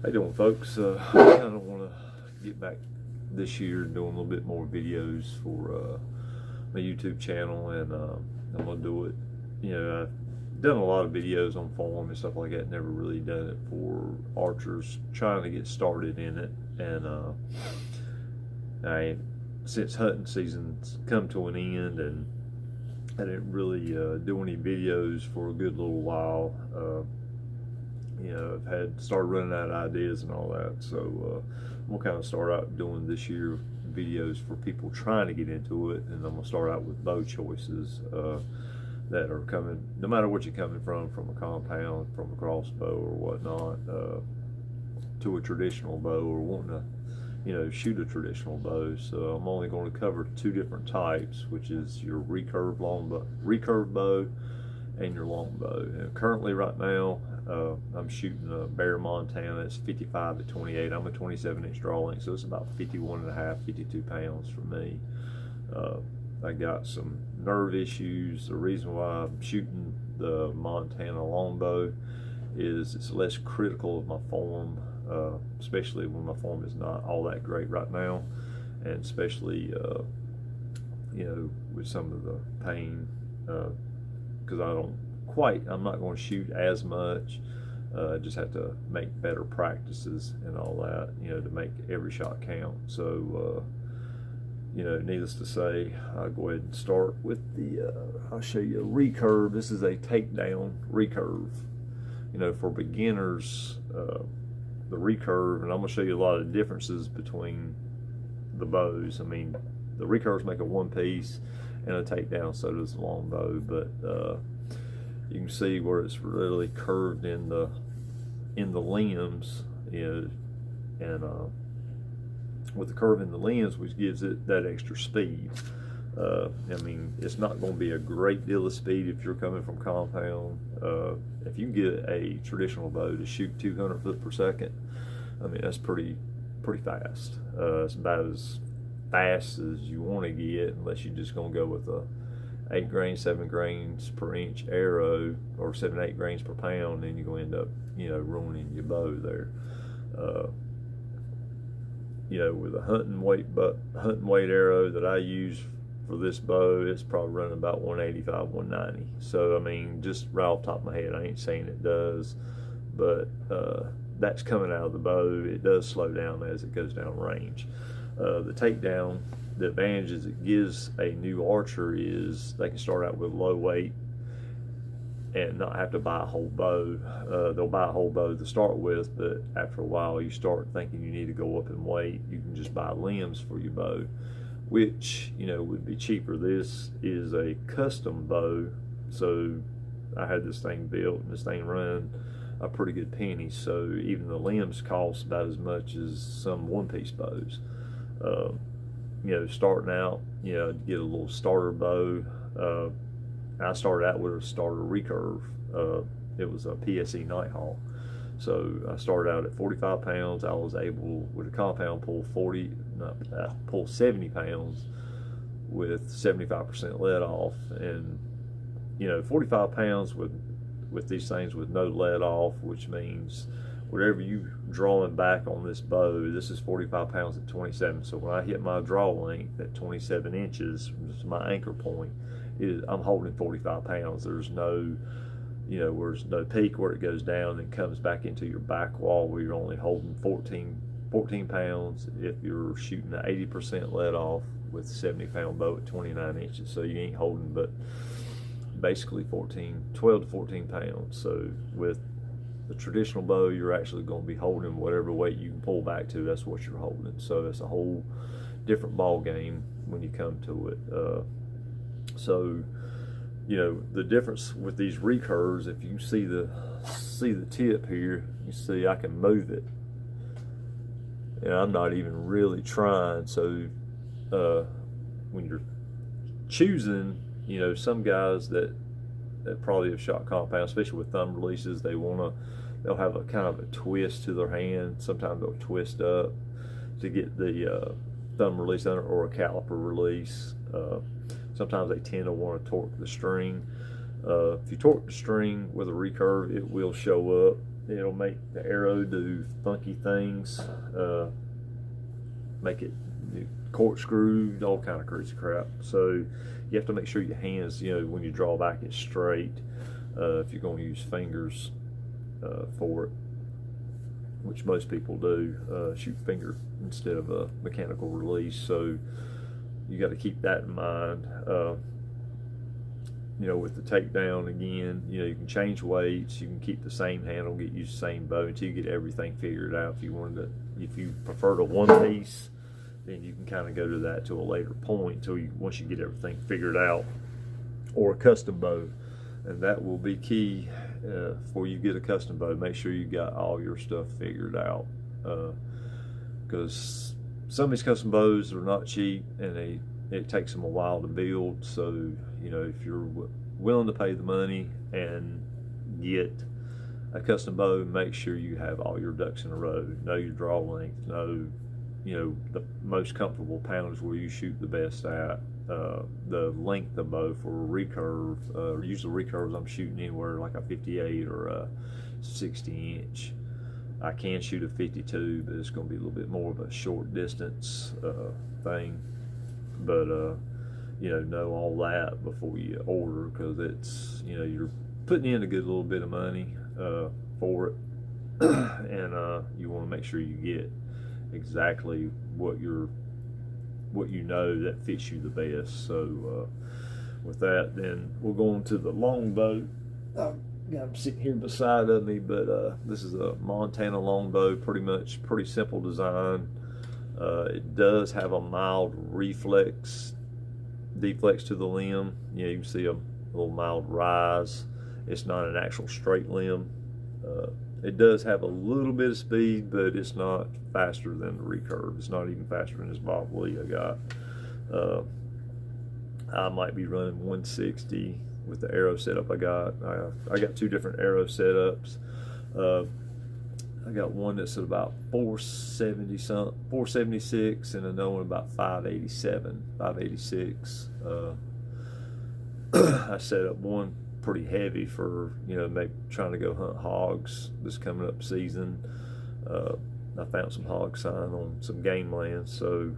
How you doing, folks? I kind of want to get back this year doing a little bit more videos for my YouTube channel, and I'm gonna do it. I've done a lot of videos on form and stuff like that. Never really done it for archers trying to get started in it, and since hunting season's come to an end, and I didn't really do any videos for a good little while. I've started running out of ideas and all that, so I'm gonna kind of start out doing this year videos for people trying to get into it, and I'm gonna start out with bow choices that are coming, no matter what you're coming from a compound, from a crossbow or whatnot, to a traditional bow, or wanting to shoot a traditional bow. So I'm only going to cover two different types, which is your recurve bow and your longbow. And currently, right now, I'm shooting a Bear Montana. It's 55 to 28. I'm a 27-inch draw length, so it's about 51 and a half, 52 pounds for me. I got some nerve issues. The reason why I'm shooting the Montana longbow is it's less critical of my form, especially when my form is not all that great right now, and especially with some of the pain, because I'm not going to shoot as much. Just have to make better practices and all that, to make every shot count. So needless to say, I'll go ahead and start with I'll show you a recurve. This is a Takedown Recurve. For beginners, the recurve, and I'm going to show you a lot of differences between the bows. I mean, the recurves make a one piece and a takedown, so does the longbow, but you can see where it's really curved in the limbs, and with the curve in the limbs, which gives it that extra speed. I mean, it's not going to be a great deal of speed if you're coming from compound. If you can get a traditional bow to shoot 200 foot per second, I mean, that's pretty fast. It's about as fast as you want to get, unless you're just going to go with a 8 grains, 7 grains per inch arrow, or 7, 8 grains per pound, and you're going to end up, ruining your bow there. With a hunting weight arrow that I use for this bow, it's probably running about 185, 190. So, I mean, just right off the top of my head, I ain't saying it does, but that's coming out of the bow. It does slow down as it goes down range. The takedown, the advantages it gives a new archer is they can start out with low weight and not have to buy a whole bow. They'll buy a whole bow to start with, but after a while you start thinking you need to go up in weight. You can just buy limbs for your bow, which would be cheaper. This is a custom bow, so I had this thing built, and this thing run a pretty good penny, so even the limbs cost about as much as some one-piece bows. Starting out, to get a little starter bow, I started out with a starter recurve. It was a PSE Nighthawk. So I started out at 45 pounds. I was able, with a compound, pull 70 pounds with 75% let off. And 45 pounds with these things with no let off, which means whatever you drawing back on this bow, this is 45 pounds at 27. So when I hit my draw length at 27 inches, which is my anchor point, I'm holding 45 pounds. There's no, there's no peak where it goes down and comes back into your back wall where you're only holding 14 pounds if you're shooting an 80% let off with 70-pound bow at 29 inches. So you ain't holding but basically 12 to 14 pounds. So with the traditional bow, you're actually going to be holding whatever weight you can pull back to. That's what you're holding. So it's a whole different ball game when you come to it. So the difference with these recurves, if you see the tip here, you see I can move it, and I'm not even really trying. So when you're choosing, some guys that probably have shot compound, especially with thumb releases, they'll have a kind of a twist to their hand. Sometimes they'll twist up to get the thumb release under, or a caliper release. Sometimes they tend to want to torque the string. If you torque the string with a recurve, it will show up it'll make the arrow do funky things, make it corkscrewed, all kind of crazy crap. So you have to make sure your hands, when you draw back, it's straight. If you're going to use fingers for it, which most people do, shoot finger instead of a mechanical release. So you got to keep that in mind. With the takedown, again, you can change weights, you can keep the same handle, get used to the same bow until you get everything figured out. If you prefer to one piece, then you can kind of go to that to a later point once you get everything figured out, or a custom bow. And that will be key before you get a custom bow. Make sure you got all your stuff figured out, because some of these custom bows are not cheap, and it takes them a while to build. So if you're willing to pay the money and get a custom bow, make sure you have all your ducks in a row. Know your draw length, know the most comfortable poundage where you shoot the best at, the length of bow for a recurve. Usually recurves I'm shooting anywhere like a 58 or a 60 inch. I can shoot a 52, but it's going to be a little bit more of a short distance thing. But know all that before you order, because it's you're putting in a good little bit of money for it, and you want to make sure you get exactly what you know that fits you the best. So with that, then we'll go on to the longbow. I'm sitting here beside of me, but this is a Montana longbow. Pretty simple design. It does have a mild deflex to the limb. You can see a little mild rise. It's not an actual straight limb. It does have a little bit of speed, but it's not faster than the recurve. It's not even faster than this Bob Lee I got. I might be running 160 with the arrow setup I got. I got two different arrow setups. I got one that's at about 476, and another one about 587, 586. I set up one pretty heavy for maybe trying to go hunt hogs this coming up season. I found some hog sign on some game land, so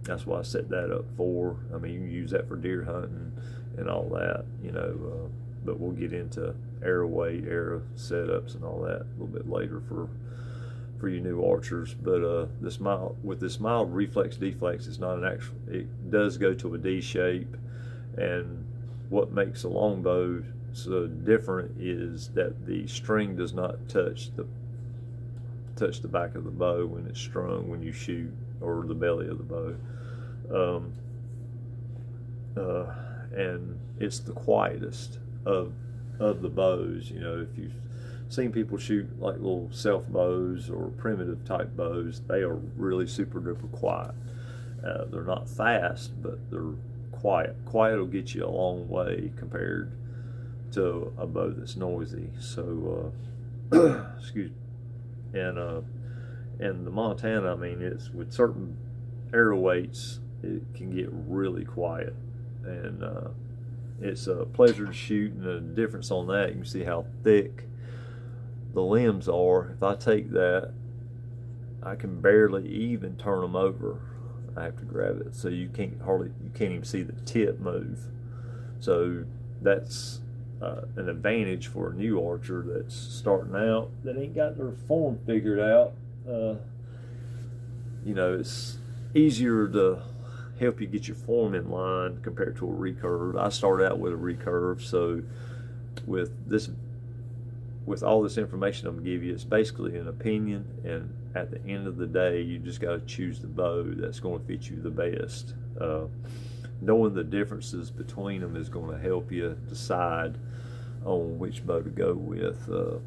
that's why I set that up for. I mean, you can use that for deer hunting and all that, but we'll get into arrow weight, arrow setups and all that a little bit later for you new archers. But this mild reflex deflex is not an actual, it does go to a D shape, and what makes a longbow so different is that the string does not touch the back of the bow when it's strung when you shoot, or the belly of the bow. And it's the quietest of the bows. If you've seen people shoot like little self bows or primitive type bows, they are really super duper quiet. They're not fast, but they're quiet. Quiet will get you a long way compared to a bow that's noisy. So excuse me. And the Montana, I mean, it's with certain arrow weights, it can get really quiet, and it's a pleasure to shoot. And the difference on that, you can see how thick the limbs are. If I take that, I can barely even turn them over. I have to grab it, so you can't even see the tip move. So that's an advantage for a new archer that's starting out, that ain't got their form figured out. It's easier to help you get your form in line compared to a recurve. I started out with a recurve, so with all this information I'm gonna give you, it's basically an opinion, and at the end of the day, you just got to choose the bow that's going to fit you the best. Knowing the differences between them is going to help you decide on which bow to go with. A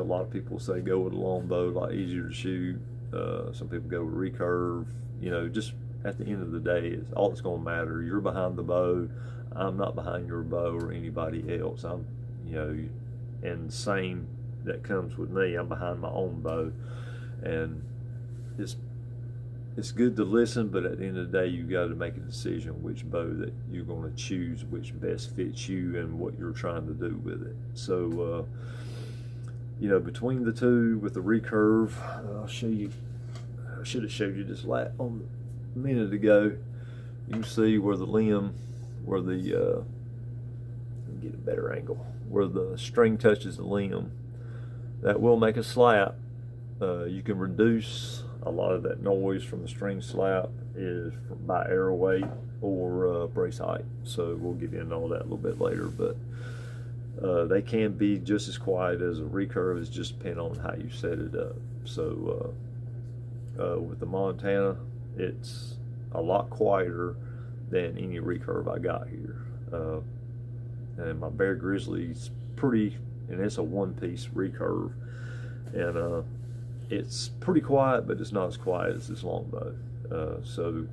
lot of people say go with a longbow, a lot easier to shoot. Some people go with recurve. Just at the end of the day, it's all that's going to matter. You're behind the bow. I'm not behind your bow or anybody else. And same that comes with me. I'm behind my own bow, and it's good to listen, but at the end of the day, you got to make a decision which bow that you're going to choose, which best fits you and what you're trying to do with it. So you know, between the two with the recurve, I'll show you. I should have showed you this on a minute ago. You can see where the limb, where the let me get a better angle, where the string touches the limb. That will make a slap. You can reduce a lot of that noise from the string slap is by arrow weight or brace height. So we'll get into all that a little bit later, but they can be just as quiet as a recurve. It's just depending on how you set it up. So with the Montana, it's a lot quieter than any recurve I got here. And my Bear Grizzly's pretty, and it's a one-piece recurve, and it's pretty quiet, but it's not as quiet as this Longbow. So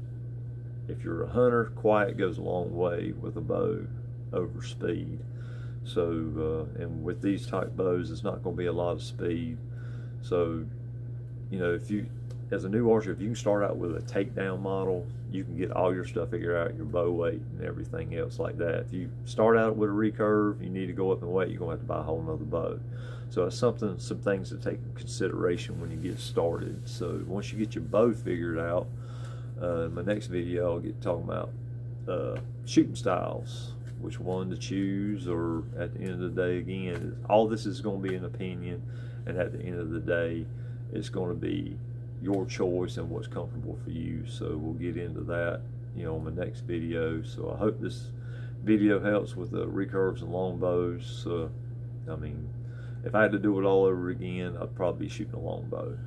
if you're a hunter, quiet goes a long way with a bow over speed. So and with these type bows, it's not going to be a lot of speed. So you know, if you, as a new archer, if you can start out with a takedown model, you can get all your stuff figured out, your bow weight and everything else like that. If you start out with a recurve, you need to go up in weight, you're going to have to buy a whole nother bow. So it's some things to take into consideration when you get started. So once you get your bow figured out, in my next video I'll get talking about shooting styles, which one to choose, or at the end of the day, again, all this is going to be an opinion, and at the end of the day, it's going to be your choice and what's comfortable for you. So we'll get into that, you know, in my next video. So I hope this video helps with the recurves and longbows. I mean, if I had to do it all over again, I'd probably be shooting a longbow.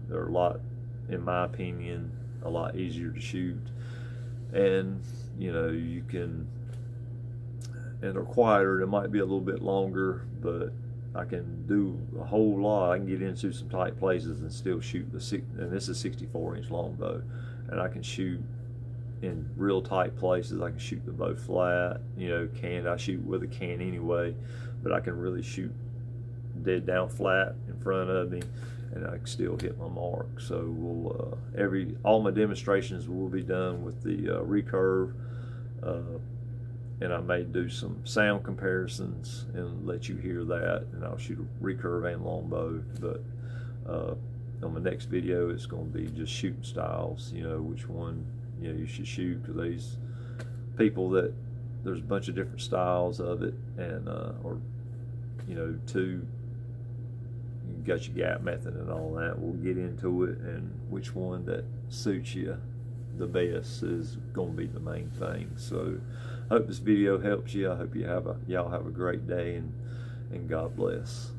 They're a lot, in my opinion, a lot easier to shoot, and you know, you can, and they're quieter. It might be a little bit longer, but I can do a whole lot. I can get into some tight places and still shoot and this is 64-inch longbow, and I can shoot in real tight places. I can shoot the bow flat, you know, I shoot with a can anyway, but I can really shoot dead down flat in front of me, and I can still hit my mark. So we'll all my demonstrations will be done with the recurve, and I may do some sound comparisons and let you hear that, and I'll shoot a recurve and longbow. But on my next video, it's going to be just shooting styles, you know, which one, you know, you should shoot. For these people, that there's a bunch of different styles of it, and or you know, you got your gap method and all that. We'll get into it, and which one that suits you the best is going to be the main thing. So I hope this video helps you. I hope y'all have a great day, and God bless.